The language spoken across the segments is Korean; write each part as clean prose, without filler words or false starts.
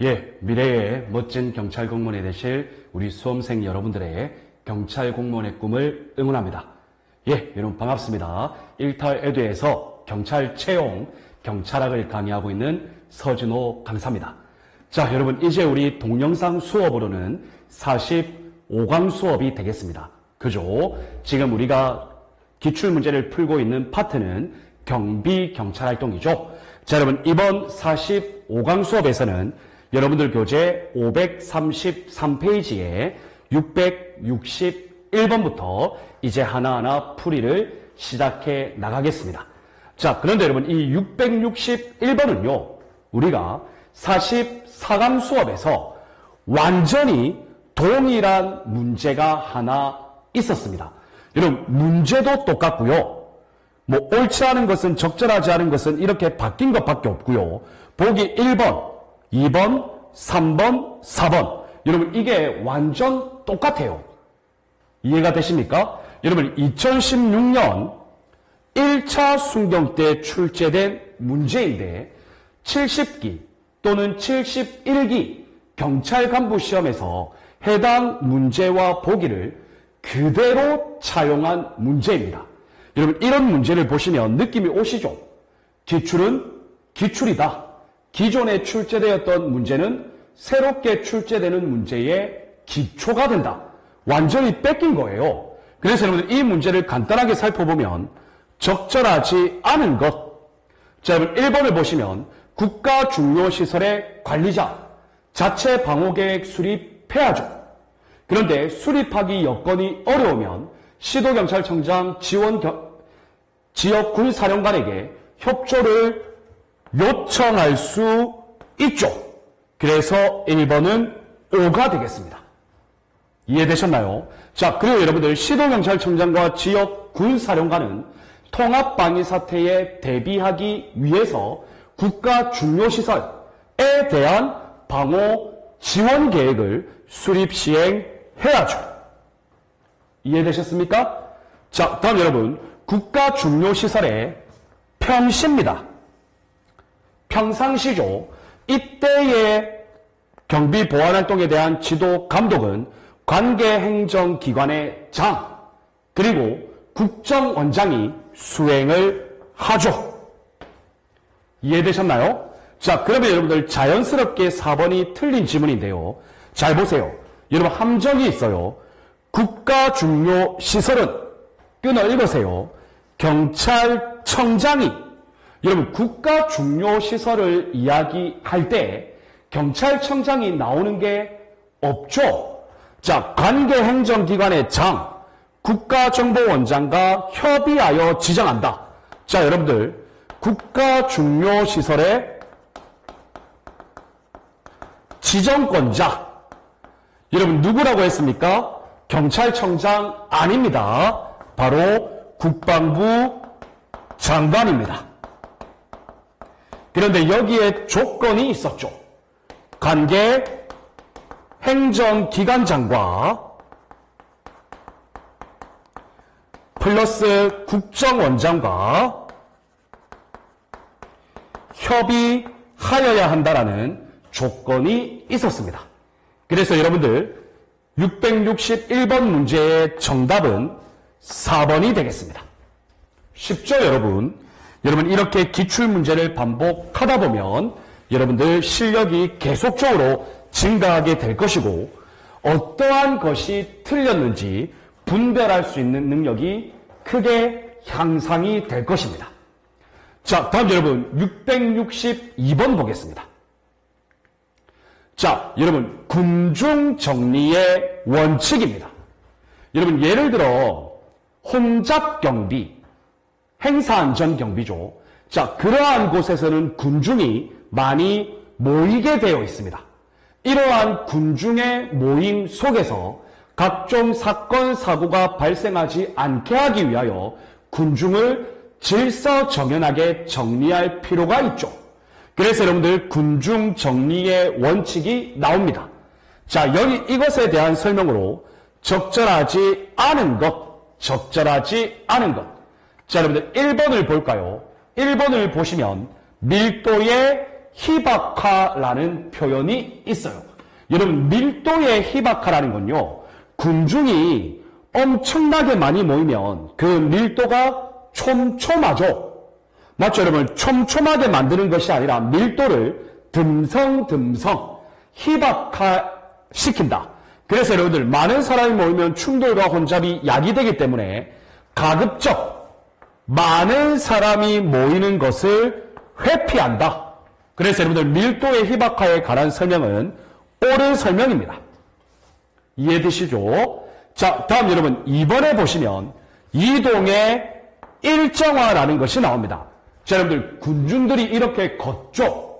예, 미래의 멋진 경찰 공무원이 되실 우리 수험생 여러분들의 경찰 공무원의 꿈을 응원합니다. 예, 여러분 반갑습니다. 일탈에듀에서 경찰 채용, 경찰학을 강의하고 있는 서진호 강사입니다. 자, 여러분 이제 우리 동영상 수업으로는 45강 수업이 되겠습니다. 그죠? 지금 우리가 기출문제를 풀고 있는 파트는 경비 경찰활동이죠. 자, 여러분 이번 45강 수업에서는 여러분들 교재 533페이지에 661번부터 이제 하나하나 풀이를 시작해 나가겠습니다. 자, 그런데 여러분 이 661번은요, 우리가 44강 수업에서 완전히 동일한 문제가 하나 있었습니다. 여러분 문제도 똑같고요. 뭐 옳지 않은 것은, 적절하지 않은 것은 이렇게 바뀐 것밖에 없고요. 보기 1번, 2번, 3번, 4번. 여러분 이게 완전 똑같아요. 이해가 되십니까? 여러분 2016년 1차 순경 때 출제된 문제인데 70기 또는 71기 경찰 간부 시험에서 해당 문제와 보기를 그대로 차용한 문제입니다. 여러분 이런 문제를 보시면 느낌이 오시죠? 기출은 기출이다. 기존에 출제되었던 문제는 새롭게 출제되는 문제의 기초가 된다. 완전히 뺏긴 거예요. 그래서 여러분들 이 문제를 간단하게 살펴보면 적절하지 않은 것. 자, 여러분 1번을 보시면 국가중요시설의 관리자, 자체 방호계획 수립해야죠. 그런데 수립하기 여건이 어려우면 시도경찰청장 지역군사령관에게 협조를 요청할 수 있죠. 그래서 1번은 O가 되겠습니다. 이해되셨나요? 자, 그리고 여러분들 시도경찰청장과 지역군사령관은 통합방위 사태에 대비하기 위해서 국가중요시설에 대한 방호 지원 계획을 수립 시행해야죠. 이해되셨습니까? 자, 다음 여러분 국가중요시설의 평시입니다. 평상시죠. 이때의 경비 보안활동에 대한 지도 감독은 관계행정기관의 장 그리고 국정원장이 수행을 하죠. 이해되셨나요? 자, 그러면 여러분들 자연스럽게 4번이 틀린 지문인데요. 잘 보세요. 여러분 함정이 있어요. 국가중요시설은 끊어 읽으세요. 경찰청장이 여러분 국가중요시설을 이야기할 때 경찰청장이 나오는 게 없죠. 자, 관계행정기관의 장, 국가정보원장과 협의하여 지정한다. 자, 여러분들 국가중요시설의 지정권자 여러분 누구라고 했습니까? 경찰청장 아닙니다. 바로 국방부 장관입니다. 그런데 여기에 조건이 있었죠. 관계 행정기관장과 플러스 국정원장과 협의하여야 한다라는 조건이 있었습니다. 그래서 여러분들 661번 문제의 정답은 4번이 되겠습니다. 쉽죠, 여러분? 여러분 이렇게 기출문제를 반복하다 보면 여러분들 실력이 계속적으로 증가하게 될 것이고 어떠한 것이 틀렸는지 분별할 수 있는 능력이 크게 향상이 될 것입니다. 자, 다음 여러분 662번 보겠습니다. 자, 여러분 군중정리의 원칙입니다. 여러분 예를 들어 혼잡경비, 행사안전경비죠. 자, 그러한 곳에서는 군중이 많이 모이게 되어 있습니다. 이러한 군중의 모임 속에서 각종 사건, 사고가 발생하지 않게 하기 위하여 군중을 질서정연하게 정리할 필요가 있죠. 그래서 여러분들 군중 정리의 원칙이 나옵니다. 자, 여기 이것에 대한 설명으로 적절하지 않은 것, 적절하지 않은 것. 자, 여러분들 1번을 볼까요? 1번을 보시면 밀도의 희박화라는 표현이 있어요. 여러분, 밀도의 희박화라는 건요, 군중이 엄청나게 많이 모이면 그 밀도가 촘촘하죠. 맞죠, 여러분? 촘촘하게 만드는 것이 아니라 밀도를 듬성듬성 희박화시킨다. 그래서 여러분들, 많은 사람이 모이면 충돌과 혼잡이 야기되기 때문에 가급적 많은 사람이 모이는 것을 회피한다. 그래서 여러분들, 밀도의 희박화에 관한 설명은 옳은 설명입니다. 이해되시죠? 자, 다음 여러분, 2번에 보시면 이동의 일정화라는 것이 나옵니다. 자, 여러분들, 군중들이 이렇게 걷죠.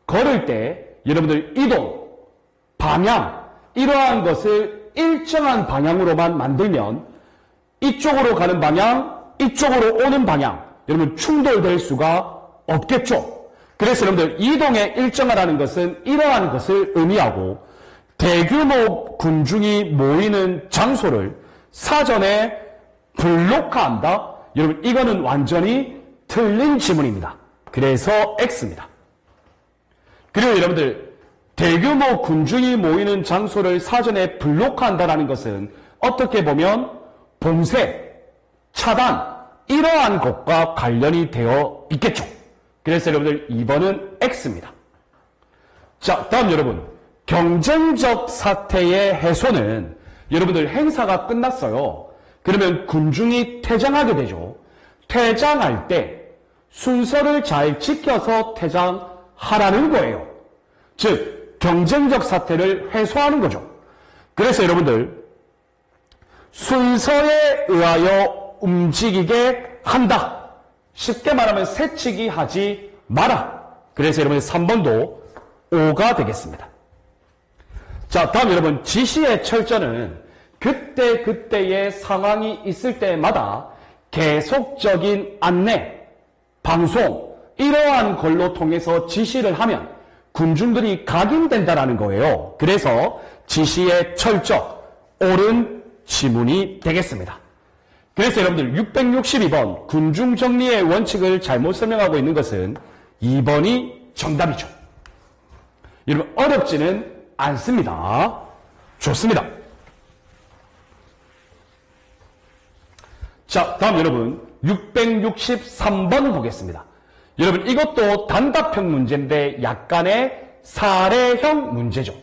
걸을 때 여러분들 이동, 방향, 이러한 것을 일정한 방향으로만 만들면 이쪽으로 가는 방향, 이쪽으로 오는 방향, 여러분 충돌될 수가 없겠죠. 그래서 여러분들, 이동의 일정화라는 것은 이러한 것을 의미하고, 대규모 군중이 모이는 장소를 사전에 블록화한다? 여러분, 이거는 완전히 틀린 지문입니다. 그래서 X입니다. 그리고 여러분들, 대규모 군중이 모이는 장소를 사전에 블록화한다는 것은 어떻게 보면 봉쇄, 차단, 이러한 것과 관련이 되어 있겠죠. 그래서 여러분들, 2번은 X입니다. 자, 다음 여러분, 경쟁적 사태의 해소는 여러분들, 행사가 끝났어요. 그러면 군중이 퇴장하게 되죠. 퇴장할 때 순서를 잘 지켜서 퇴장하라는 거예요. 즉, 경쟁적 사태를 해소하는 거죠. 그래서 여러분들, 순서에 의하여 움직이게 한다. 쉽게 말하면 새치기 하지 마라. 그래서 여러분들, 3번도 O가 되겠습니다. 자, 다음 여러분, 지시의 철저는 그때그때의 상황이 있을 때마다 계속적인 안내, 방송, 이러한 걸로 통해서 지시를 하면 군중들이 각인된다라는 거예요. 그래서 지시의 철저, 옳은 지문이 되겠습니다. 그래서 여러분들, 662번 군중정리의 원칙을 잘못 설명하고 있는 것은 2번이 정답이죠. 여러분, 어렵지는 않습니다. 좋습니다. 자, 다음 여러분, 663번 보겠습니다. 여러분, 이것도 단답형 문제인데 약간의 사례형 문제죠.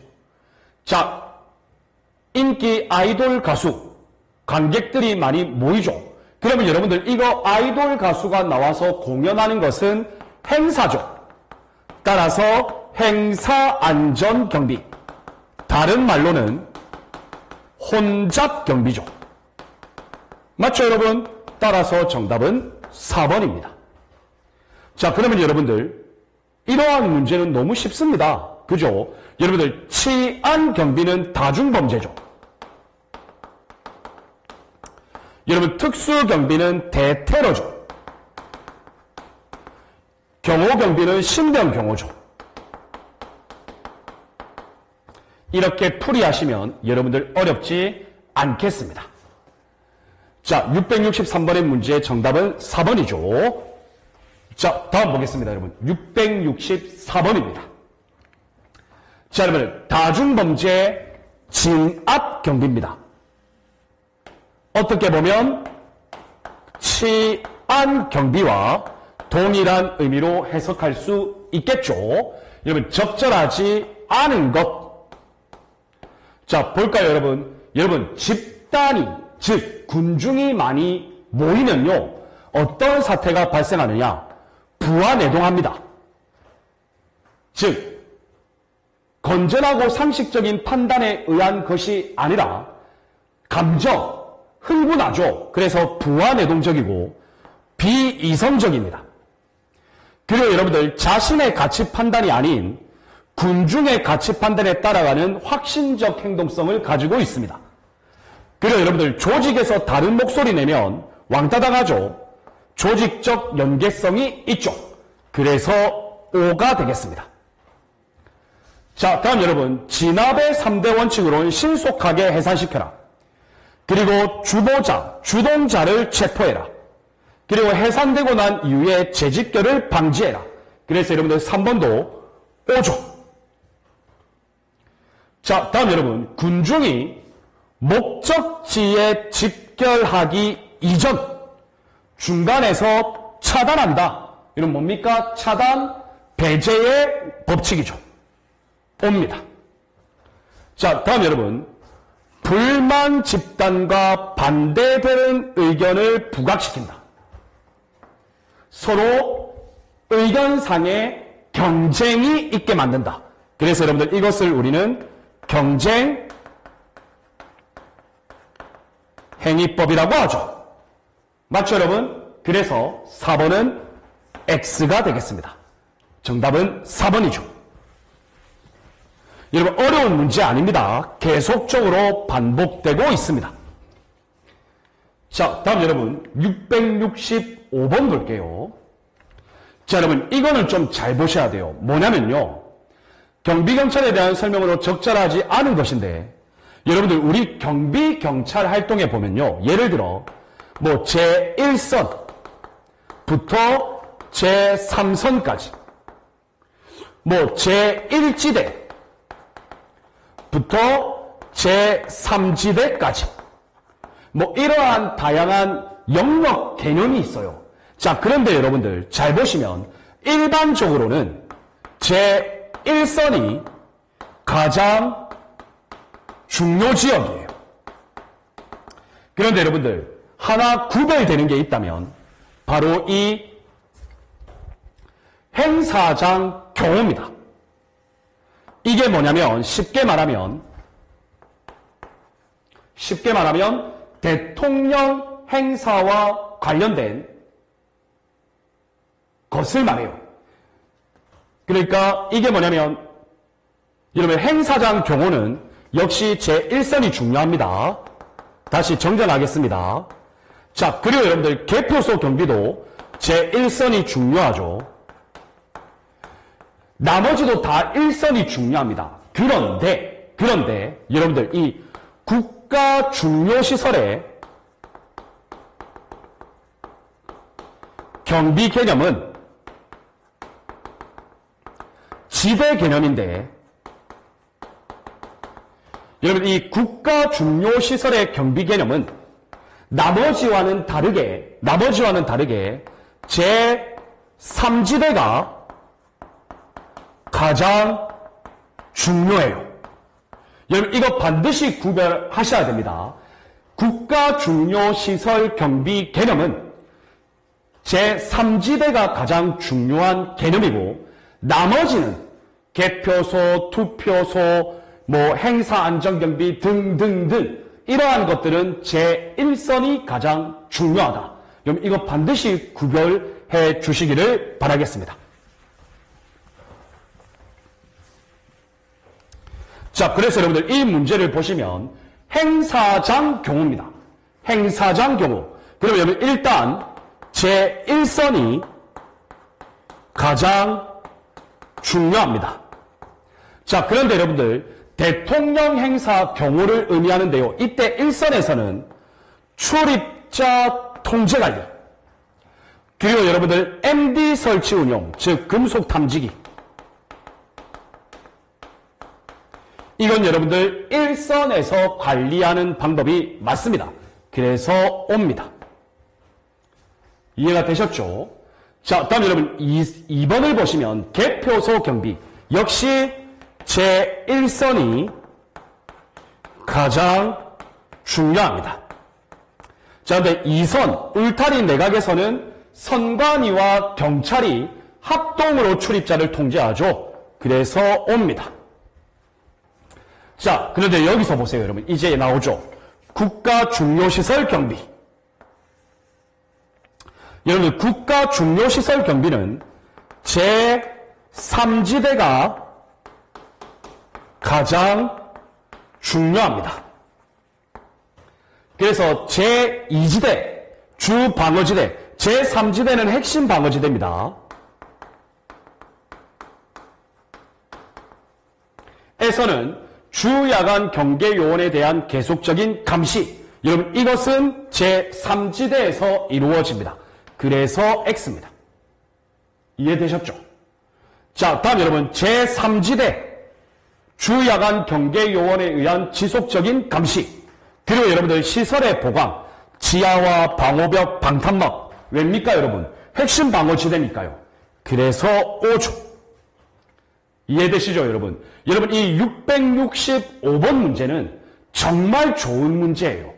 자, 인기 아이돌 가수, 관객들이 많이 모이죠. 그러면 여러분들, 이거 아이돌 가수가 나와서 공연하는 것은 행사죠. 따라서 행사 안전 경비, 다른 말로는 혼잡 경비죠. 맞죠, 여러분? 따라서 정답은 4번입니다. 자, 그러면 여러분들, 이러한 문제는 너무 쉽습니다. 그죠? 여러분들, 치안 경비는 다중범죄죠. 여러분, 특수 경비는 대테러죠. 경호 경비는 신병 경호죠. 이렇게 풀이하시면 여러분들 어렵지 않겠습니다. 자, 663번의 문제의 정답은 4번이죠. 자, 다음 보겠습니다, 여러분. 664번입니다. 자, 여러분, 다중범죄 진압 경비입니다. 어떻게 보면 치안 경비와 동일한 의미로 해석할 수 있겠죠. 여러분, 적절하지 않은 것. 자, 볼까요, 여러분? 여러분, 집단이, 즉 군중이 많이 모이면요, 어떤 사태가 발생하느냐? 부안해동합니다. 즉, 건전하고 상식적인 판단에 의한 것이 아니라 감정, 흥분하죠. 그래서 부안해동적이고 비이성적입니다. 그리고 여러분들, 자신의 가치 판단이 아닌 군중의 가치 판단에 따라가는 확신적 행동성을 가지고 있습니다. 그리고 여러분들, 조직에서 다른 목소리 내면 왕따당하죠. 조직적 연계성이 있죠. 그래서 O가 되겠습니다. 자, 다음 여러분, 진압의 3대 원칙으로는 신속하게 해산시켜라. 그리고 주도자, 주동자를 체포해라. 그리고 해산되고 난 이후에 재집결을 방지해라. 그래서 여러분들 3번도 5조. 자, 다음 여러분, 군중이 목적지에 집결하기 이전 중간에서 차단한다. 이건 뭡니까? 차단, 배제의 법칙이죠. 옵니다. 자, 다음 여러분, 불만 집단과 반대되는 의견을 부각시킨다. 서로 의견상의 경쟁이 있게 만든다. 그래서 여러분들 이것을 우리는 경쟁 행위법이라고 하죠. 맞죠, 여러분? 그래서 4번은 X가 되겠습니다. 정답은 4번이죠. 여러분, 어려운 문제 아닙니다. 계속적으로 반복되고 있습니다. 자, 다음 여러분 665번 볼게요. 자, 여러분 이거는 좀 잘 보셔야 돼요. 뭐냐면요, 경비경찰에 대한 설명으로 적절하지 않은 것인데, 여러분들 우리 경비경찰 활동에 보면요, 예를 들어 뭐 제1선부터 제3선까지 뭐 제1지대 부터 제3지대까지 뭐 이러한 다양한 영역 개념이 있어요. 자, 그런데 여러분들 잘 보시면 일반적으로는 제1선이 가장 중요 지역이에요. 그런데 여러분들 하나 구별되는 게 있다면 바로 이 행사장 경호입니다. 이게 뭐냐면 쉽게 말하면 대통령 행사와 관련된 것을 말해요. 그러니까 이게 뭐냐면 여러분 행사장 경호는 역시 제1선이 중요합니다. 다시 정정하겠습니다. 자, 그리고 여러분들 개표소 경비도 제1선이 중요하죠. 나머지도 다 1선이 중요합니다. 그런데 여러분들 이 국가 중요시설의 경비 개념은 지대 개념인데, 여러분 이 국가 중요시설의 경비 개념은 나머지와는 다르게 제3지대가 가장 중요해요. 여러분 이거 반드시 구별하셔야 됩니다. 국가 중요시설 경비 개념은 제3지대가 가장 중요한 개념이고, 나머지는 개표소, 투표소, 뭐 행사안전경비 등등등 이러한 것들은 제1선이 가장 중요하다. 여러분 이거 반드시 구별해 주시기를 바라겠습니다. 자, 그래서 여러분들 이 문제를 보시면 행사장 경호입니다. 행사장 경호. 그러면 여러분 일단 제1선이 가장 중요합니다. 자, 그런데 여러분들 대통령 행사 경호를 의미하는데요, 이때 1선에서는 출입자 통제관리, 그리고 여러분들 MD 설치 운용, 즉 금속 탐지기, 이건 여러분들 1선에서 관리하는 방법이 맞습니다. 그래서 옵니다. 이해가 되셨죠? 자, 다음 여러분 2번을 보시면 개표소 경비, 역시 제1선이 가장 중요합니다. 자, 근데 2선 울타리 내각에서는 선관위와 경찰이 합동으로 출입자를 통제하죠. 그래서 옵니다. 자, 그런데 여기서 보세요, 여러분. 이제 나오죠. 국가 중요시설 경비. 여러분, 국가 중요시설 경비는 제3지대가 가장 중요합니다. 그래서 제2지대, 주방어지대, 제3지대는 핵심 방어지대입니다. 에서는 주야간 경계요원에 대한 계속적인 감시, 여러분 이것은 제3지대에서 이루어집니다. 그래서 X입니다. 이해되셨죠? 자, 다음 여러분, 제3지대 주야간 경계요원에 의한 지속적인 감시, 그리고 여러분들 시설의 보강, 지하와 방호벽, 방탄막, 왜입니까 여러분? 핵심 방어지대니까요. 그래서 5조. 이해되시죠 여러분? 여러분 이 665번 문제는 정말 좋은 문제예요.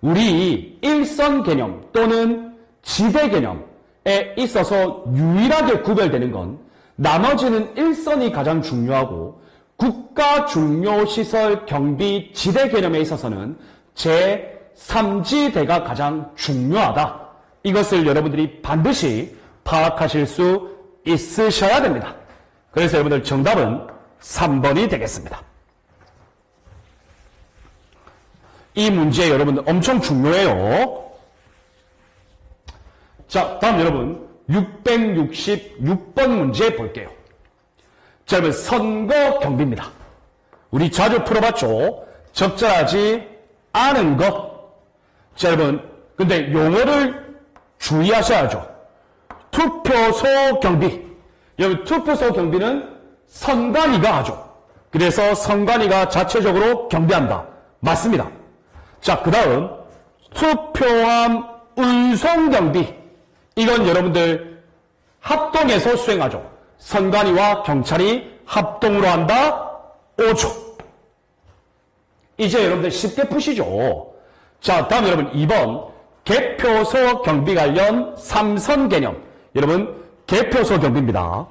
우리 일선 개념 또는 지대 개념에 있어서 유일하게 구별되는 건 나머지는 일선이 가장 중요하고 국가 중요시설 경비 지대 개념에 있어서는 제3지대가 가장 중요하다. 이것을 여러분들이 반드시 파악하실 수 있으셔야 됩니다. 그래서 여러분들 정답은 3번이 되겠습니다. 이 문제 여러분들 엄청 중요해요. 자, 다음 여러분 666번 문제 볼게요. 자, 여러분 선거 경비입니다. 우리 자주 풀어봤죠? 적절하지 않은 것. 자, 여러분 근데 용어를 주의하셔야죠. 투표소 경비. 여러분 투표소 경비는 선관위가 하죠. 그래서 선관위가 자체적으로 경비한다. 맞습니다. 자, 그 다음 투표함 운송 경비. 이건 여러분들 합동해서 수행하죠. 선관위와 경찰이 합동으로 한다. 5조. 이제 여러분들 쉽게 푸시죠. 자, 다음 여러분 2번 개표소 경비 관련 3선 개념. 여러분 개표소 경비입니다.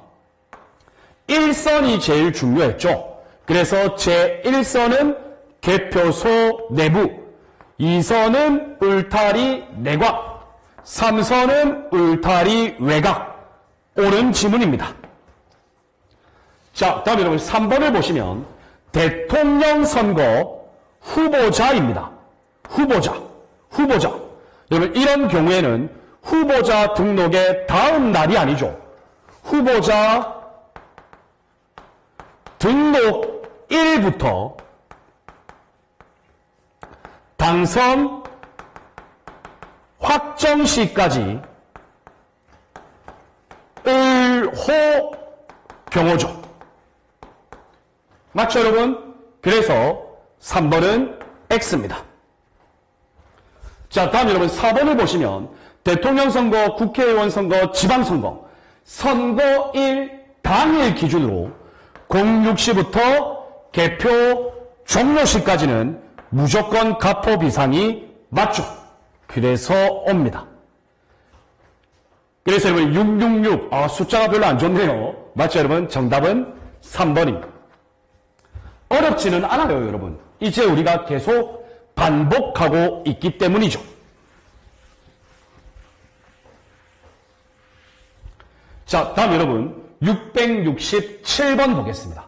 1선이 제일 중요했죠. 그래서 제1선은 개표소 내부, 2선은 울타리 내곽, 3선은 울타리 외곽. 옳은 지문입니다. 자, 다음 여러분 3번을 보시면 대통령 선거 후보자입니다. 후보자. 여러분 이런 경우에는 후보자 등록의 다음 날이 아니죠. 후보자 등록일부터 당선 확정시까지 을호 경호죠. 맞죠 여러분? 그래서 3번은 X입니다. 자, 다음 여러분 4번을 보시면 대통령 선거, 국회의원 선거, 지방선거 선거일 당일 기준으로 06시부터 개표 종료시까지는 무조건 가포 비상이 맞죠. 그래서 옵니다. 그래서 여러분 666 숫자가 별로 안 좋네요. 맞죠 여러분? 정답은 3번입니다. 어렵지는 않아요 여러분. 이제 우리가 계속 반복하고 있기 때문이죠. 자, 다음 여러분 667번 보겠습니다.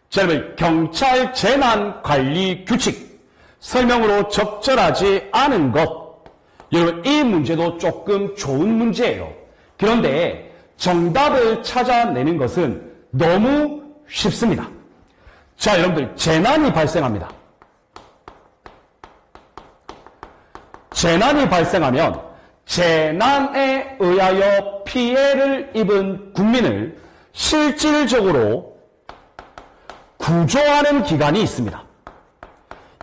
자, 여러분 경찰 재난관리 규칙 설명으로 적절하지 않은 것. 여러분 이 문제도 조금 좋은 문제예요. 그런데 정답을 찾아내는 것은 너무 쉽습니다. 자, 여러분들 재난이 발생합니다. 재난이 발생하면 재난에 의하여 피해를 입은 국민을 실질적으로 구조하는 기관이 있습니다.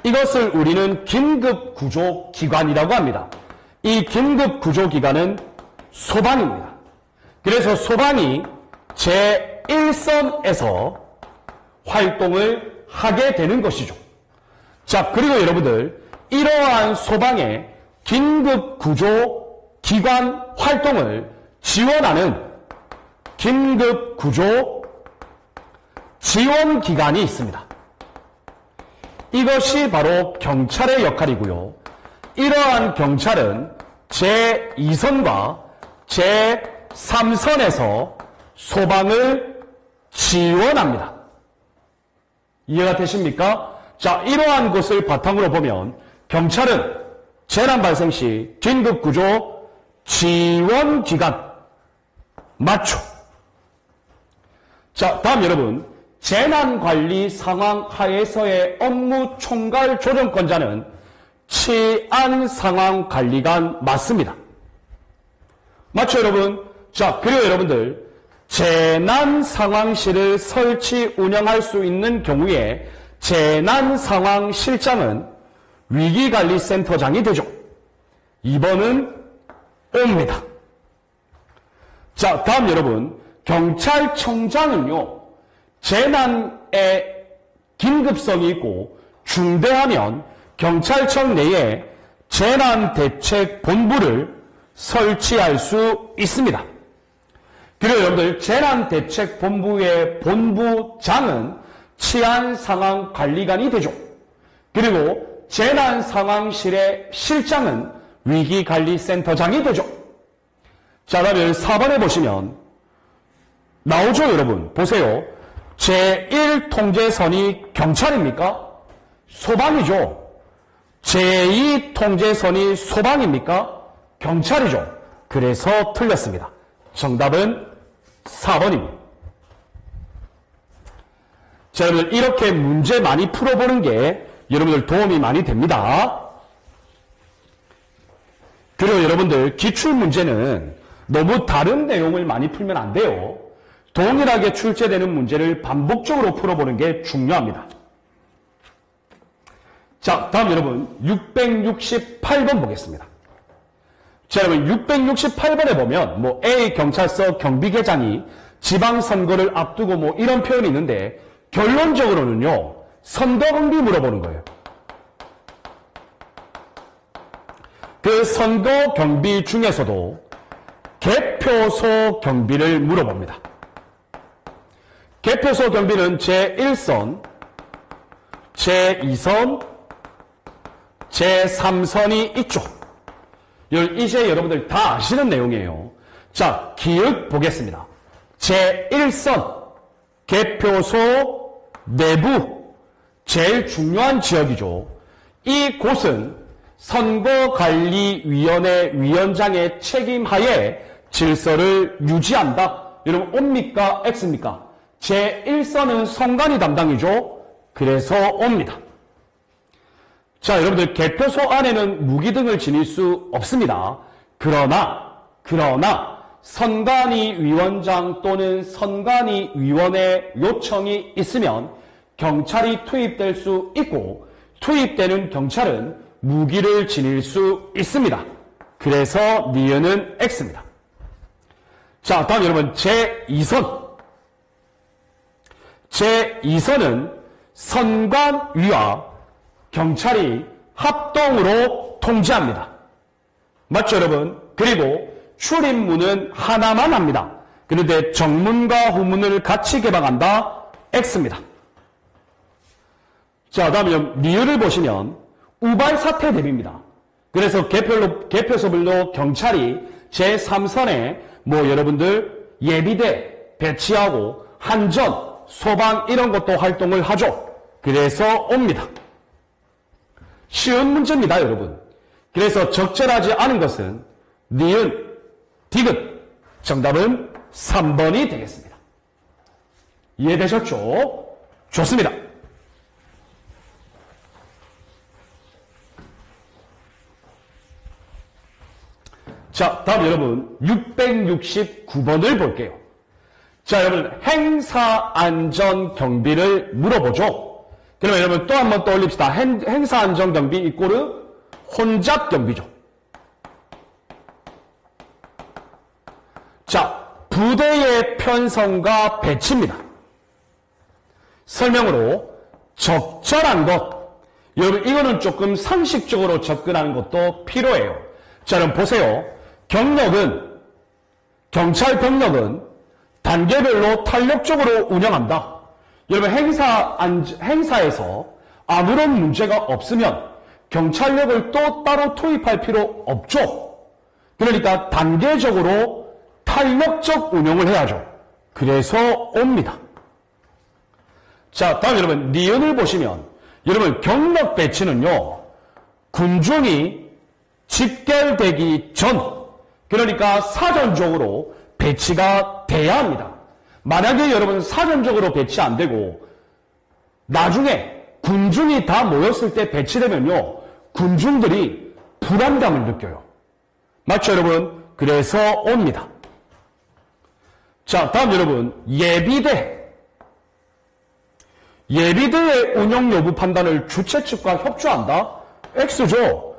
이것을 우리는 긴급구조기관이라고 합니다. 이 긴급구조기관은 소방입니다. 그래서 소방이 제1선에서 활동을 하게 되는 것이죠. 자, 그리고 여러분들 이러한 소방의 긴급구조기관 활동을 지원하는 긴급구조 지원기관이 있습니다. 이것이 바로 경찰의 역할이고요. 이러한 경찰은 제2선과 제3선에서 소방을 지원합니다. 이해가 되십니까? 자, 이러한 것을 바탕으로 보면 경찰은 재난 발생 시 긴급구조 지원기관 맞죠? 자, 다음 여러분 재난관리 상황 하에서의 업무 총괄 조정권자는 치안상황관리관 맞습니다. 맞죠 여러분? 자, 그리고 여러분들 재난상황실을 설치 운영할 수 있는 경우에 재난상황실장은 위기관리센터장이 되죠. 2번은 O입니다. 자, 다음 여러분, 경찰청장은요, 재난에 긴급성이 있고 중대하면 경찰청 내에 재난대책본부를 설치할 수 있습니다. 그리고 여러분들, 재난대책본부의 본부장은 치안상황관리관이 되죠. 그리고 재난상황실의 실장은 위기관리센터장이 되죠. 자, 다음에 4번에 보시면 나오죠, 여러분. 보세요. 제1통제선이 경찰입니까? 소방이죠. 제2통제선이 소방입니까? 경찰이죠. 그래서 틀렸습니다. 정답은 4번입니다. 자, 여러분들, 이렇게 문제 많이 풀어보는 게 여러분들 도움이 많이 됩니다. 그리고 여러분들, 기출문제는 너무 다른 내용을 많이 풀면 안 돼요. 동일하게 출제되는 문제를 반복적으로 풀어보는 게 중요합니다. 자, 다음 여러분 668번 보겠습니다. 자, 여러분 668번에 보면 뭐 A 경찰서 경비계장이 지방선거를 앞두고 뭐 이런 표현이 있는데 결론적으로는요, 선거 경비 물어보는 거예요. 그 선거 경비 중에서도 개표소 경비를 물어봅니다. 개표소 경비는 제1선, 제2선, 제3선이 있죠. 이제 여러분들 다 아시는 내용이에요. 자, 기억 보겠습니다. 제1선, 개표소 내부, 제일 중요한 지역이죠. 이 곳은 선거관리위원회 위원장의 책임하에 질서를 유지한다. 여러분, O입니까? X입니까? 제1선은 선관위 담당이죠. 그래서 O입니다. 자, 여러분들, 개표소 안에는 무기 등을 지닐 수 없습니다. 그러나 선관위 위원장 또는 선관위 위원회 요청이 있으면 경찰이 투입될 수 있고, 투입되는 경찰은 무기를 지닐 수 있습니다. 그래서 니은은 X입니다. 자, 다음 여러분, 제2선. 제2선은 선관위와 경찰이 합동으로 통제합니다. 맞죠, 여러분? 그리고 출입문은 하나만 합니다. 그런데 정문과 후문을 같이 개방한다. X입니다. 자, 다음에 리을을 보시면 우발 사태 대비입니다. 그래서 개표소별로 경찰이 제3선에 뭐 여러분들 예비대 배치하고 한전, 소방 이런 것도 활동을 하죠. 그래서 옵니다. 쉬운 문제입니다, 여러분. 그래서 적절하지 않은 것은 니은, 디귿. 정답은 3번이 되겠습니다. 이해되셨죠? 좋습니다. 자, 다음 여러분 669번을 볼게요. 자, 여러분 행사안전경비를 물어보죠. 그러면 여러분 또 한번 떠올립시다. 행사안전경비 이꼬르 혼잡경비죠. 자, 부대의 편성과 배치입니다. 설명으로 적절한 것. 여러분 이거는 조금 상식적으로 접근하는 것도 필요해요. 자, 여러분 보세요. 경찰 병력은 단계별로 탄력적으로 운영한다. 여러분 행사에서 아무런 문제가 없으면 경찰력을 또 따로 투입할 필요 없죠. 그러니까 단계적으로 탄력적 운영을 해야죠. 그래서 옵니다. 자, 다음 여러분 니은을 보시면 여러분 경력 배치는요, 군중이 집결되기 전, 그러니까 사전적으로 배치가 돼야 합니다. 만약에 여러분 사전적으로 배치 안 되고 나중에 군중이 다 모였을 때 배치되면요, 군중들이 불안감을 느껴요. 맞죠, 여러분? 그래서 옵니다. 자, 다음 여러분, 예비대. 예비대의 운영 여부 판단을 주최 측과 협조한다? X죠.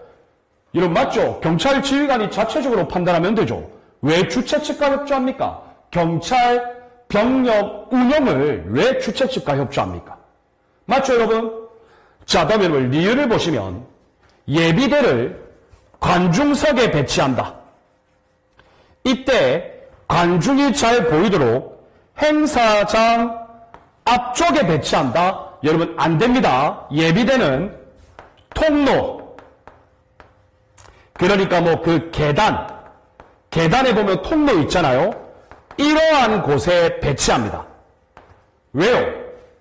이런 맞죠? 경찰 지휘관이 자체적으로 판단하면 되죠. 왜 주최 측과 협조합니까? 경찰 병력 운영을 왜 주최 측과 협조합니까? 맞죠, 여러분? 자, 다음 여러분, 리을을 보시면 예비대를 관중석에 배치한다. 이때 관중이 잘 보이도록 행사장 앞쪽에 배치한다. 여러분, 안 됩니다. 예비대는 통로, 그러니까 뭐 그 계단에 보면 통로 있잖아요. 이러한 곳에 배치합니다. 왜요?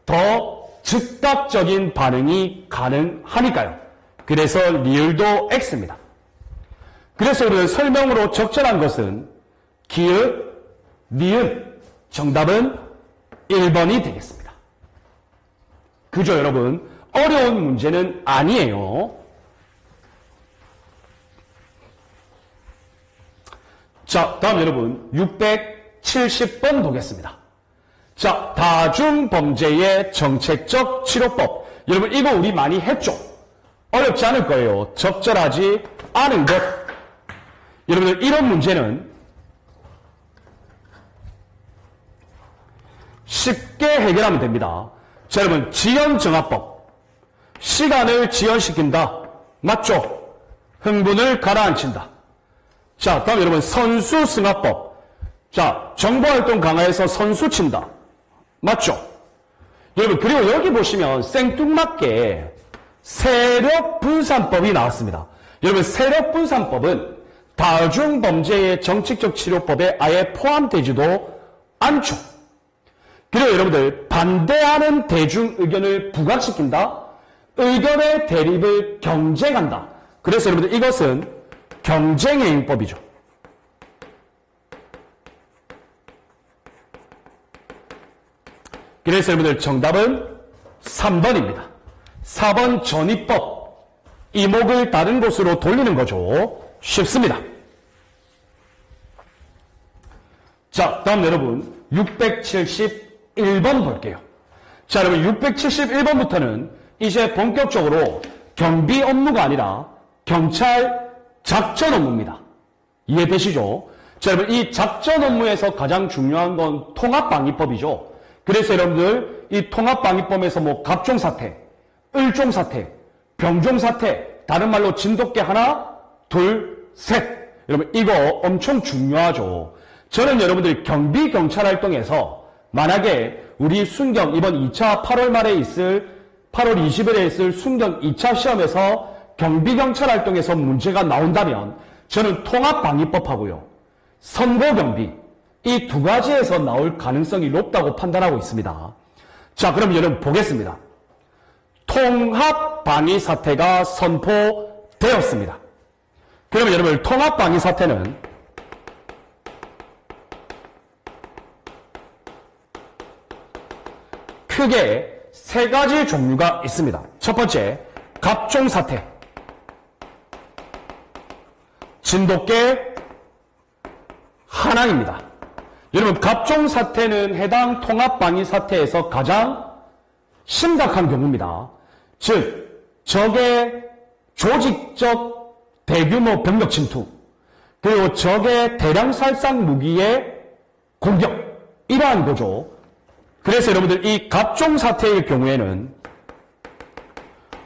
더 즉각적인 반응이 가능하니까요. 그래서 리을도 X입니다. 그래서 우리는 설명으로 적절한 것은 기읍, 니은, 정답은 1번이 되겠습니다. 그죠, 여러분? 어려운 문제는 아니에요. 자, 다음 여러분 670번 보겠습니다. 자, 다중범죄의 정책적 치료법. 여러분 이거 우리 많이 했죠? 어렵지 않을 거예요. 적절하지 않은 것. 여러분들 이런 문제는 쉽게 해결하면 됩니다. 자, 여러분 지연정화법. 시간을 지연시킨다. 맞죠? 흥분을 가라앉힌다. 자, 다음 여러분 선수승화법. 자, 정보활동 강화해서 선수 친다. 맞죠? 여러분 그리고 여기 보시면 생뚱맞게 세력분산법이 나왔습니다. 여러분 세력분산법은 다중범죄의 정책적 치료법에 아예 포함되지도 않죠. 그리고 여러분들 반대하는 대중 의견을 부각시킨다. 의견의 대립을 경쟁한다. 그래서 여러분들 이것은 경쟁행위법이죠. 그래서 여러분들 정답은 3번입니다. 4번 전입법. 이목을 다른 곳으로 돌리는 거죠. 쉽습니다. 자, 다음 여러분 671번 볼게요. 자, 여러분 671번부터는 이제 본격적으로 경비 업무가 아니라 경찰 작전 업무입니다. 이해되시죠? 자, 여러분 이 작전 업무에서 가장 중요한 건 통합방위법이죠. 그래서 여러분들 이 통합방위법에서 뭐 갑종사태, 을종사태, 병종사태, 다른 말로 진돗개 하나, 둘, 셋. 여러분 이거 엄청 중요하죠. 저는 여러분들 경비경찰활동에서 만약에 우리 순경 이번 2차 8월 말에 있을 8월 20일에 있을 순경 2차 시험에서 경비경찰활동에서 문제가 나온다면 저는 통합방위법하고요. 선고경비 이 두 가지에서 나올 가능성이 높다고 판단하고 있습니다. 자, 그럼 여러분 보겠습니다. 통합방위사태가 선포되었습니다. 그러면 여러분 통합방위사태는 크게 세 가지 종류가 있습니다. 첫 번째, 갑종사태. 진돗개 하나입니다. 여러분 갑종사태는 해당 통합방위사태에서 가장 심각한 경우입니다. 즉 적의 조직적 대규모 병력 침투 그리고 적의 대량 살상 무기의 공격 이러한 거죠. 그래서 여러분들 이 갑종사태의 경우에는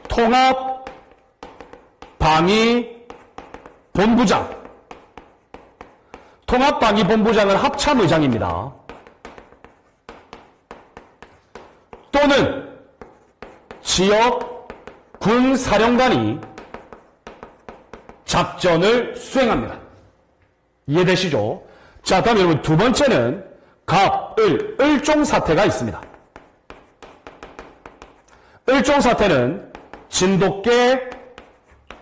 통합방위본부장 통합방위본부장은 합참의장입니다. 또는 지역 군사령관이 작전을 수행합니다. 이해되시죠? 자, 다음 여러분 두 번째는 을종사태가 있습니다. 을종사태는 진돗개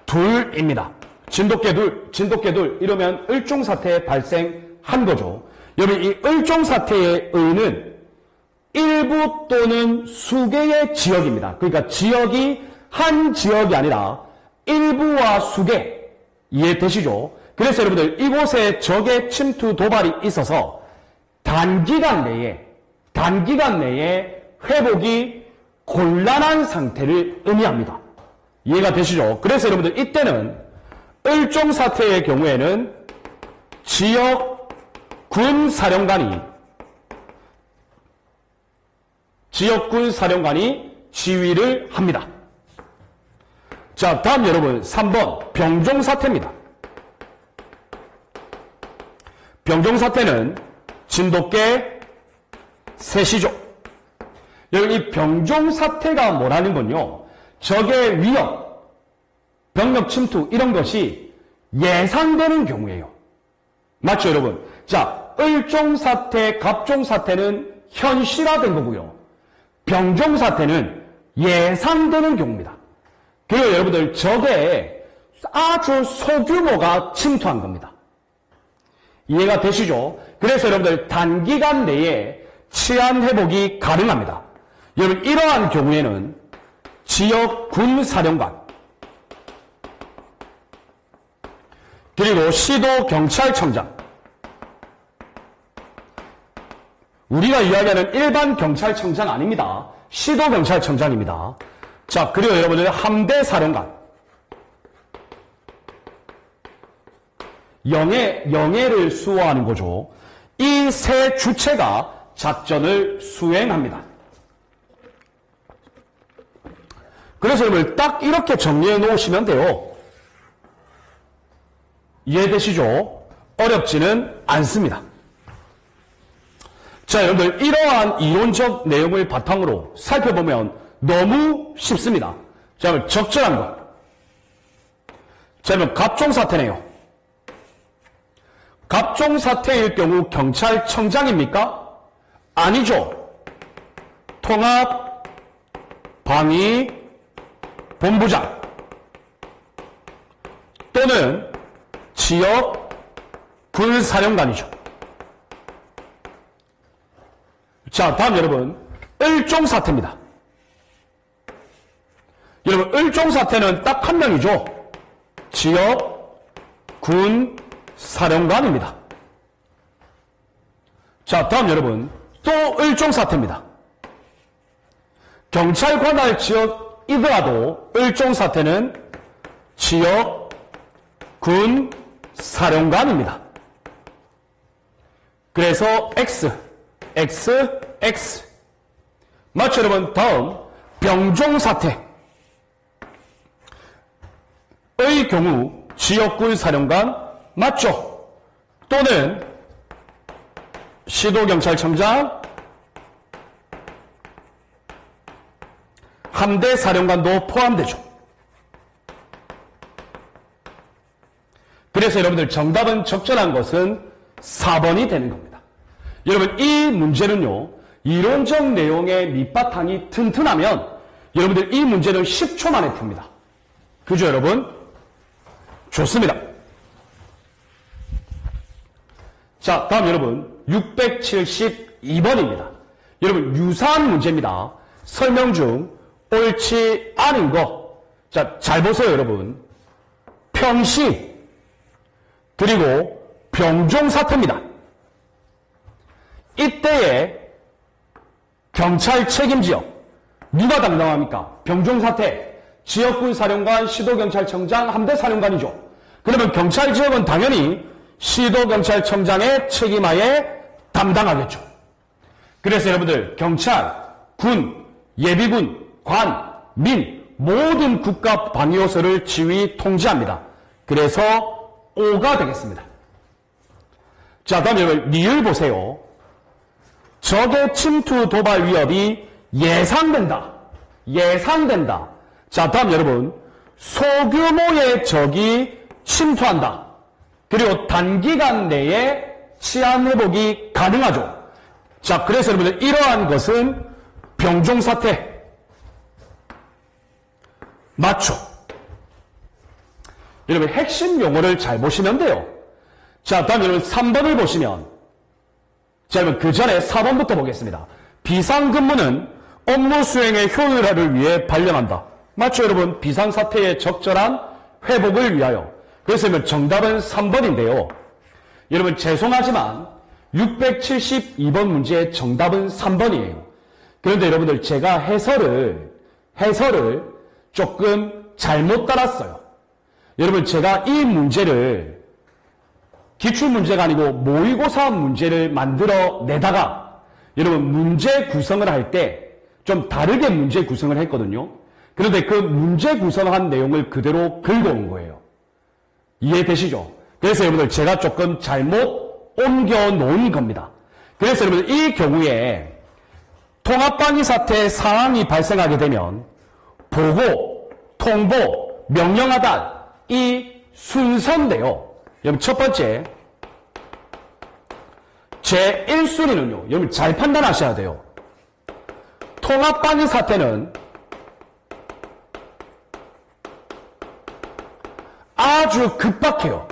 둘입니다. 진돗개 둘 이러면 을종사태 발생한 거죠. 여러분 이 을종사태의 을은 일부 또는 수개의 지역입니다. 그러니까 지역이 한 지역이 아니라 일부와 수개 이해되시죠? 그래서 여러분들 이곳에 적의 침투 도발이 있어서 단기간 내에 회복이 곤란한 상태를 의미합니다. 이해가 되시죠? 그래서 여러분들 이때는 을종 사태의 경우에는 지역 군 사령관이 지휘를 합니다. 자, 다음 여러분 3번 병종 사태입니다. 병종 사태는 진돗개 셋이죠. 여러분 이 병종 사태가 뭐라는 건요, 적의 위협, 병력 침투 이런 것이 예상되는 경우예요. 맞죠 여러분? 자, 을종 사태, 갑종 사태는 현실화된 거고요. 병종 사태는 예상되는 경우입니다. 그리고 여러분들 적의 아주 소규모가 침투한 겁니다. 이해가 되시죠? 그래서 여러분들 단기간 내에 치안 회복이 가능합니다. 여러분 이러한 경우에는 지역 군 사령관 그리고 시도 경찰청장, 우리가 이야기하는 일반 경찰청장 아닙니다. 시도 경찰청장입니다. 자, 그리고 여러분들 함대 사령관, 영해를 수호하는 거죠. 이 세 주체가 작전을 수행합니다. 그래서 여러분 딱 이렇게 정리해 놓으시면 돼요. 이해되시죠? 어렵지는 않습니다. 자, 여러분들 이러한 이론적 내용을 바탕으로 살펴보면 너무 쉽습니다. 자, 여러분 적절한 것. 자, 여러분 갑종 사태네요. 갑종 사태일 경우 경찰청장입니까? 아니죠. 통합 방위 본부장 또는 지역 군사령관이죠. 자, 다음 여러분 을종 사태입니다. 여러분 을종 사태는 딱 한 명이죠. 지역 군 사령관입니다. 자, 다음 여러분 또 을종 사태입니다. 경찰 관할 지역이더라도 을종 사태는 지역 군 사령관입니다. 그래서 X. 맞죠 여러분? 다음 병종 사태의 경우 지역군 사령관 맞죠? 또는 시도경찰청장, 함대 사령관도 포함되죠. 그래서 여러분들 정답은 적절한 것은 4번이 되는 겁니다. 여러분 이 문제는요, 이론적 내용의 밑바탕이 튼튼하면 여러분들 이 문제는 10초 만에 풉니다. 그죠 여러분? 좋습니다. 자, 다음 여러분 672번입니다. 여러분 유사한 문제입니다. 설명 중 옳지 않은 거. 자, 잘 보세요 여러분. 평시 그리고 병종 사태입니다. 이때의 경찰 책임지역 누가 담당합니까? 병종 사태 지역군 사령관, 시도경찰청장, 함대사령관이죠. 그러면 경찰지역은 당연히 시도경찰청장의 책임하에 담당하겠죠. 그래서 여러분들 경찰, 군, 예비군, 관, 민 모든 국가 방위요소를 지휘 통제합니다. 그래서 O가 되겠습니다. 자, 다음 여러분 리을 보세요. 적의 침투 도발 위협이 예상된다. 자, 다음 여러분 소규모의 적이 침투한다. 그리고 단기간 내에 치안 회복이 가능하죠. 자, 그래서 여러분들 이러한 것은 병종 사태 맞죠? 여러분 핵심 용어를 잘 보시면 돼요. 자, 다음 여러분 3번을 보시면, 자, 여러분 그 전에 4번부터 보겠습니다. 비상근무는 업무 수행의 효율화를 위해 발령한다. 맞죠 여러분? 비상사태의 적절한 회복을 위하여. 그래서 여러분 정답은 3번인데요. 여러분 죄송하지만 672번 문제의 정답은 3번이에요. 그런데 여러분들 제가 해설을 조금 잘못 따랐어요. 여러분 제가 이 문제를 기출문제가 아니고 모의고사 문제를 만들어 내다가 여러분 문제 구성을 할 때 좀 다르게 문제 구성을 했거든요. 그런데 그 문제 구성한 내용을 그대로 긁어온 거예요. 이해되시죠? 그래서 여러분들 제가 조금 잘못 옮겨 놓은 겁니다. 그래서 여러분들 이 경우에 통합방위 사태 상황이 발생하게 되면 보고, 통보, 명령하단 이 순서인데요. 여러분 첫 번째 제 1순위는요. 여러분 잘 판단하셔야 돼요. 통합방위 사태는 아주 급박해요.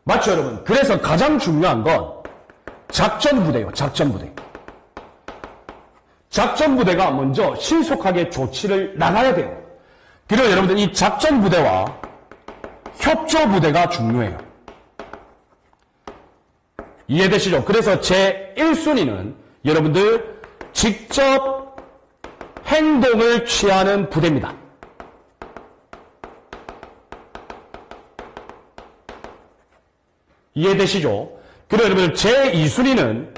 맞죠, 여러분? 그래서 가장 중요한 건 작전부대예요. 작전부대. 작전부대가 먼저 신속하게 조치를 나가야 돼요. 그리고 여러분들 이 작전부대와 협조부대가 중요해요. 이해되시죠? 그래서 제 1순위는 여러분들 직접 행동을 취하는 부대입니다. 이해되시죠? 그리고 여러분들 제 2순위는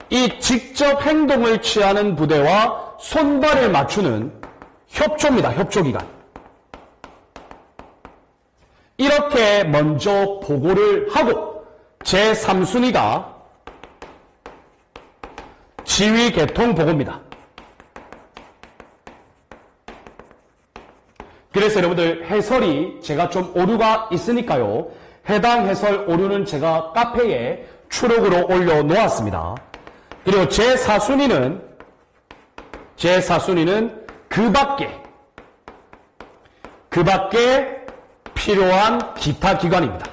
이 직접 행동을 취하는 부대와 손발을 맞추는 협조입니다. 협조기관. 이렇게 먼저 보고를 하고 제 3순위가 지휘 개통 보고입니다. 그래서 여러분들 해설이 제가 좀 오류가 있으니까요. 해당 해설 오류는 제가 카페에 추록으로 올려놓았습니다. 그리고 제 4순위는 그 밖에 필요한 기타 기관입니다.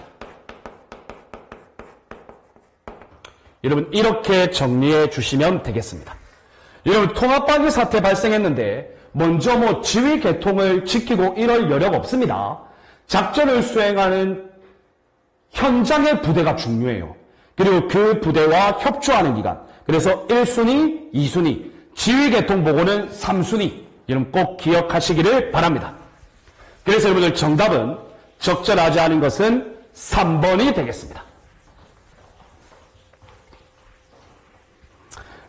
여러분 이렇게 정리해 주시면 되겠습니다. 여러분 통합방위 사태 발생했는데 먼저 지휘 개통을 지키고 이럴 여력 없습니다. 작전을 수행하는 현장의 부대가 중요해요. 그리고 그 부대와 협조하는 기관. 그래서 1순위, 2순위, 지휘 개통 보고는 3순위. 여러분 꼭 기억하시기를 바랍니다. 그래서 여러분들 정답은 적절하지 않은 것은 3번이 되겠습니다.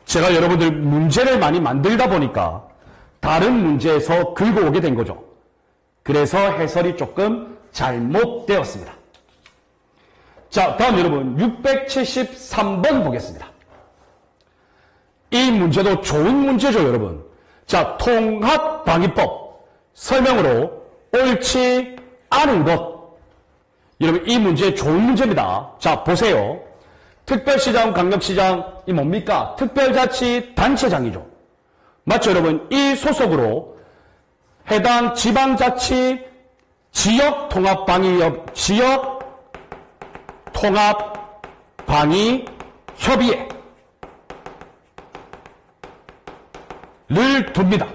제가 여러분들 문제를 많이 만들다 보니까 다른 문제에서 긁어오게 된 거죠. 그래서 해설이 조금 잘못되었습니다. 자, 다음 여러분 673번 보겠습니다. 이 문제도 좋은 문제죠, 여러분. 자, 통합방위법 설명으로 옳지 않은 것. 여러분 이 문제 좋은 문제입니다. 자, 보세요. 특별시장, 강력시장 이 뭡니까? 특별자치단체장이죠. 맞죠, 여러분? 이 소속으로 해당 지방자치 지역통합방위협의회를 둡니다.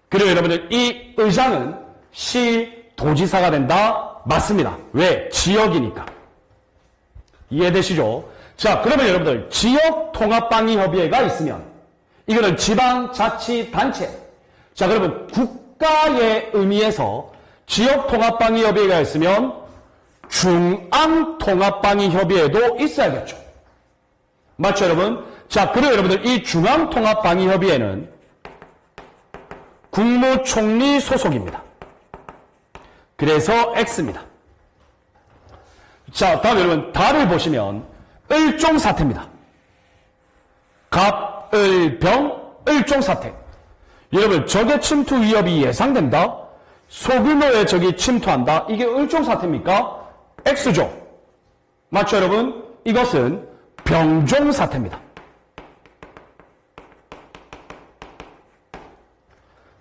그리고 여러분들 이 의장은 시도지사가 된다? 맞습니다. 왜? 지역이니까. 이해되시죠? 자, 그러면 여러분들 지역통합방위협의회가 있으면 이거는 지방자치단체. 자, 그러면 국가의 의미에서 지역통합방위협의회가 있으면 중앙통합방위협의회도 있어야겠죠. 맞죠, 여러분? 자, 그리고 여러분들 이 중앙통합방위협의회는 국무총리 소속입니다. 그래서 X입니다. 자, 다음 여러분 달을 보시면 을종사태입니다. 갑을병 을종사태. 여러분 적의 침투 위협이 예상된다. 소규모의 적이 침투한다. 이게 을종사태입니까? X죠. 맞죠, 여러분? 이것은 병종사태입니다.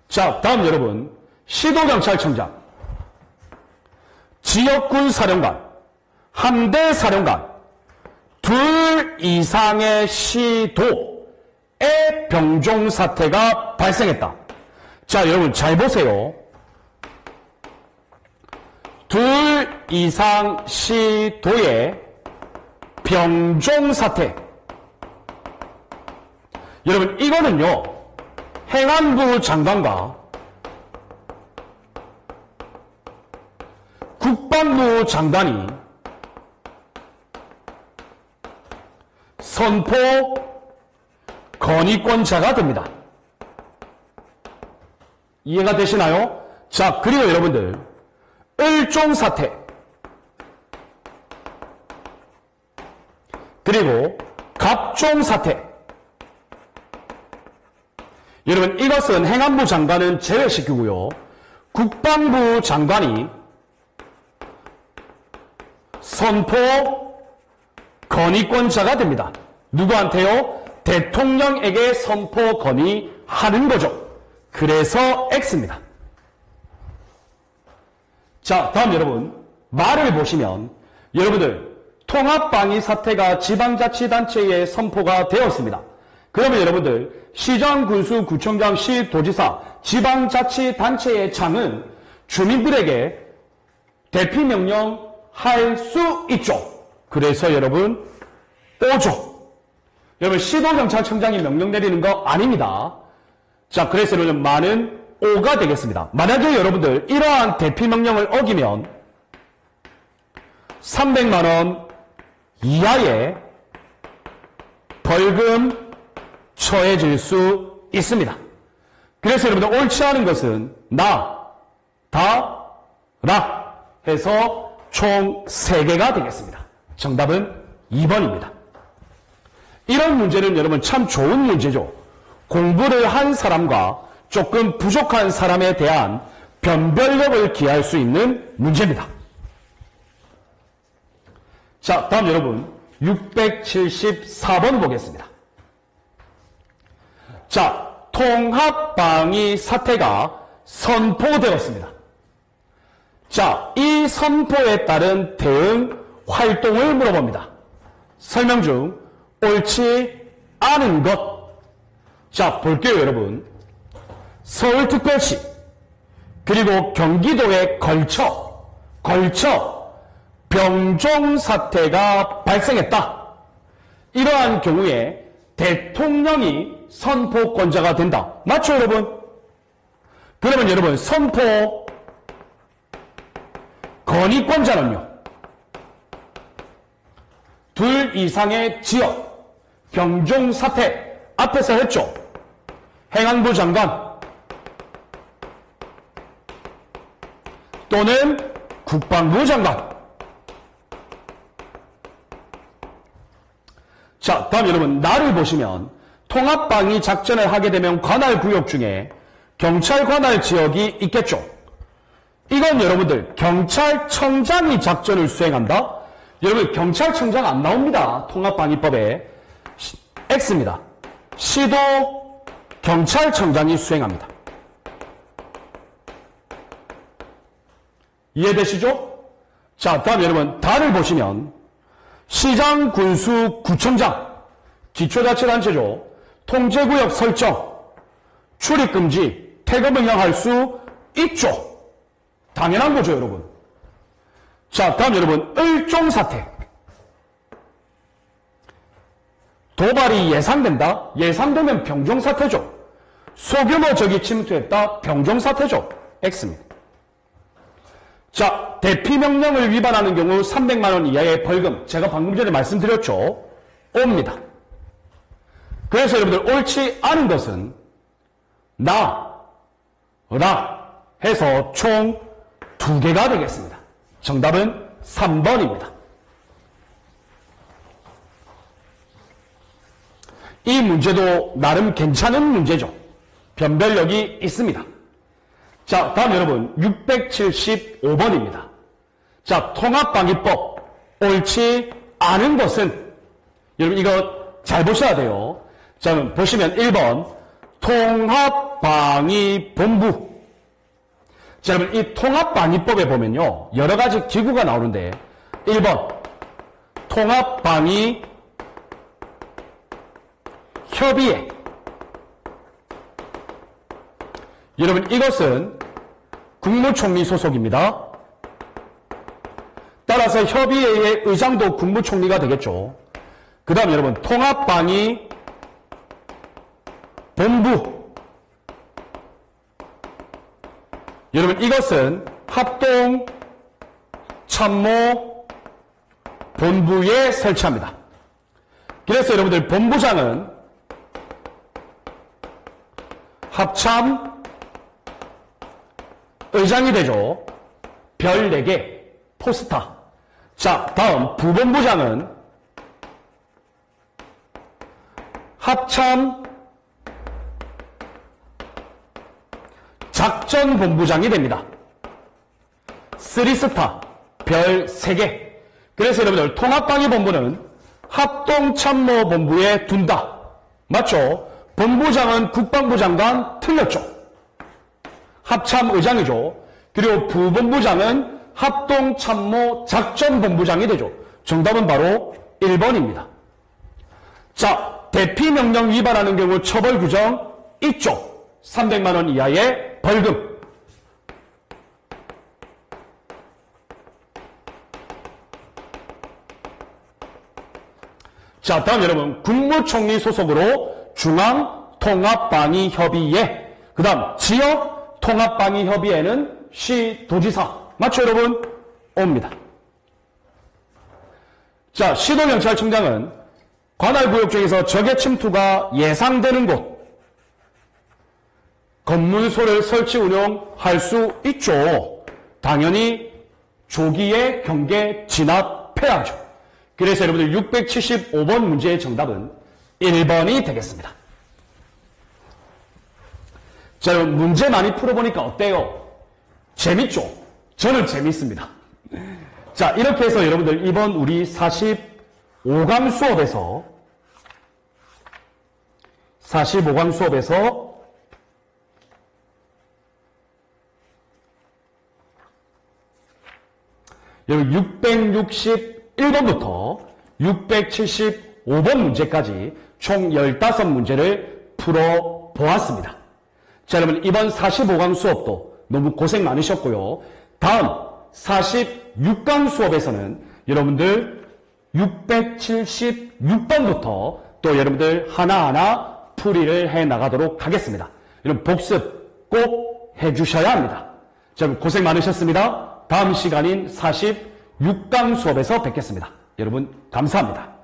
자, 다음 여러분 시도경찰청장, 지역군사령관, 함대사령관 둘 이상의 시도의 병종사태가 발생했다. 자, 여러분 잘 보세요. 둘 이상 시도의 병종사태. 여러분, 이거는요, 행안부 장관과 국방부 장관이 선포 건의권자가 됩니다. 이해가 되시나요? 자, 그리고 여러분들, 을종사태, 그리고 갑종사태. 여러분, 이것은 행안부 장관은 제외시키고요, 국방부 장관이 선포 건의권자가 됩니다. 누구한테요? 대통령에게 선포 건의하는 거죠. 그래서 X입니다. 자, 다음 여러분, 말을 보시면 여러분들 통합방위 사태가 지방자치단체에 선포가 되었습니다. 그러면 여러분들 시장, 군수, 구청장, 시, 도지사, 지방자치단체의 장은 주민들에게 대피명령 할 수 있죠. 그래서 여러분 5조. 여러분, 시도경찰청장이 명령 내리는 거 아닙니다. 자, 그래서 여러분 많은 5가 되겠습니다. 만약에 여러분들 이러한 대피명령을 어기면 300만 원 이하의 벌금 처해질 수 있습니다. 그래서 여러분들 옳지 않은 것은 나, 다, 라 해서 총 3개가 되겠습니다. 정답은 2번입니다. 이런 문제는 여러분 참 좋은 문제죠. 공부를 한 사람과 조금 부족한 사람에 대한 변별력을 기할 수 있는 문제입니다. 자, 다음 여러분 674번 보겠습니다. 자, 통합방위 사태가 선포되었습니다. 자, 이 선포에 따른 대응 활동을 물어봅니다. 설명 중 옳지 않은 것. 자, 볼게요, 여러분. 서울특별시 그리고 경기도에 걸쳐 병종사태가 발생했다. 이러한 경우에 대통령이 선포권자가 된다. 맞죠, 여러분? 그러면 여러분, 선포 건의권자는요, 둘 이상의 지역, 병종사태, 앞에서 했죠. 행안부 장관 또는 국방부 장관. 자, 다음 여러분, 나를 보시면 통합방위 작전을 하게 되면 관할 구역 중에 경찰 관할 지역이 있겠죠. 이건 여러분들 경찰청장이 작전을 수행한다. 여러분, 경찰청장 안 나옵니다. 통합방위법에. X입니다. 시도 경찰청장이 수행합니다. 이해되시죠? 자, 다음 여러분, 다를 보시면 시장, 군수, 구청장, 기초자치단체죠. 통제구역 설정, 출입금지, 퇴거명령할 수 있죠. 당연한 거죠, 여러분. 자, 다음 여러분, 을종사태. 도발이 예상된다? 예상되면 병종사태죠. 소규모 적이 침투했다? 병종사태죠. X입니다. 자, 대피명령을 위반하는 경우 300만 원 이하의 벌금. 제가 방금 전에 말씀드렸죠. O입니다. 그래서 여러분들 옳지 않은 것은 나, 라 해서 총 2개가 되겠습니다. 정답은 3번입니다. 이 문제도 나름 괜찮은 문제죠. 변별력이 있습니다. 자, 다음 여러분 675번입니다. 자, 통합방위법 옳지 않은 것은, 여러분 이거 잘 보셔야 돼요. 자, 보시면 1번 통합방위본부. 자, 여러분 이 통합방위법에 보면요, 여러 가지 기구가 나오는데 1번 통합방위 협의회. 여러분 이것은 국무총리 소속입니다. 따라서 협의회의 의장도 국무총리가 되겠죠. 그 다음 여러분 통합방위 본부. 여러분 이것은 합동 참모 본부에 설치합니다. 그래서 여러분들 본부장은 합참 의장이 되죠. 별 4개 포스타. 자, 다음 부본부장은 합참 작전본부장이 됩니다. 3스타 별 3개. 그래서 여러분들 통합방위본부는 합동참모본부에 둔다. 맞죠? 본부장은 국방부 장관 틀렸죠. 합참의장이죠. 그리고 부본부장은 합동참모작전본부장이 되죠. 정답은 바로 1번입니다. 자, 대피명령 위반하는 경우 처벌 규정 있죠. 300만 원 이하의 벌금. 자, 다음 여러분 국무총리 소속으로 중앙통합방위협의회, 그 다음 지역통합방위협의회는 시도지사. 맞죠 여러분? 옵니다. 자, 시도경찰청장은 관할구역 중에서 적의 침투가 예상되는 곳 검문소를 설치 운영할 수 있죠. 당연히 조기에 경계 진압해야죠. 그래서 여러분들 675번 문제의 정답은 1번이 되겠습니다. 자, 여러분 문제 많이 풀어보니까 어때요? 재밌죠? 저는 재밌습니다. 자, 이렇게 해서 여러분들 이번 우리 45강 수업에서 여러분 661번부터 675번 문제까지 총 15문제를 풀어보았습니다. 자, 여러분 이번 45강 수업도 너무 고생 많으셨고요. 다음 46강 수업에서는 여러분들 676번부터 또 여러분들 하나하나 풀이를 해나가도록 하겠습니다. 여러분 복습 꼭 해주셔야 합니다. 자, 여러분 고생 많으셨습니다. 다음 시간인 46강 수업에서 뵙겠습니다. 여러분 감사합니다.